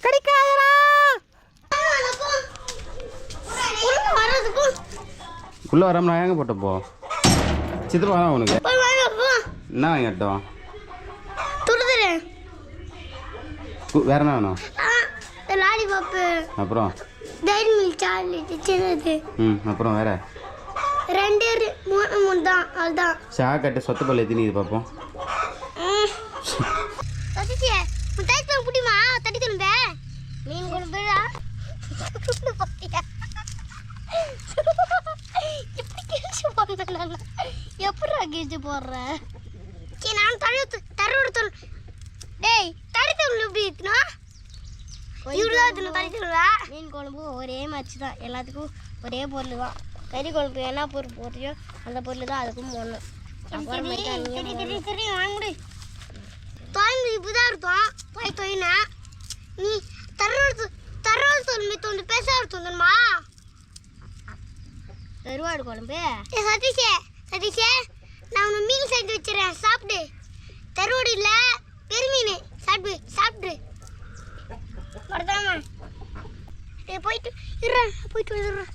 கடிக்காதடா. உள்ள வராம நான் எங்க போட்டப்போ சித்தப்பா தான் உனக்கு என்ன வாங்கிட்டோம்? வேற என்ன வேணும்? லாலிபாப்பு, அப்புறம் டைரி மில்க் சாக்லேட் சின்னது. அப்புறம் வேற 2 3 தான். அதுதான் சாக்கட்டு சொத்து பல்ல எத்தினி இது பார்ப்போம். சதிச்சே முட்டாய் குழம்பு புடிமா? தட்டி குழம்பு, மீன் குழம்புடா. எப்படி கேச்சு போடுறேன்? எப்படா கேச்சு போடுறேன்? நான் தரோடு தோல். டேய் தடி தோல் எப்படி ஏத்துனா? இவ்வளோ தடி தோலா? மீன் குழம்பு ஒரே மேட்ச் தான், எல்லாத்துக்கும் ஒரே பொருள் தான். கறி குழம்பு என்ன பொருள் போடுறியோ அந்த பொருள் தான் அதுக்கும் போடணும். சரி வாங்கி தொலைந்து இப்படிதான் இருக்கும். போய் தொயினா நீ தரோடு தோல் தோண்டு பேச தோணுமா? கருவாடு குழம்பு. சதீஷே நான் உன்னை மீன் செஞ்சு வச்சுறேன், சாப்பிடு. தருவாடு இல்லை பெருமீன், சாப்பிடு. வரதாமா போயிட்டு வந்துடுறேன்.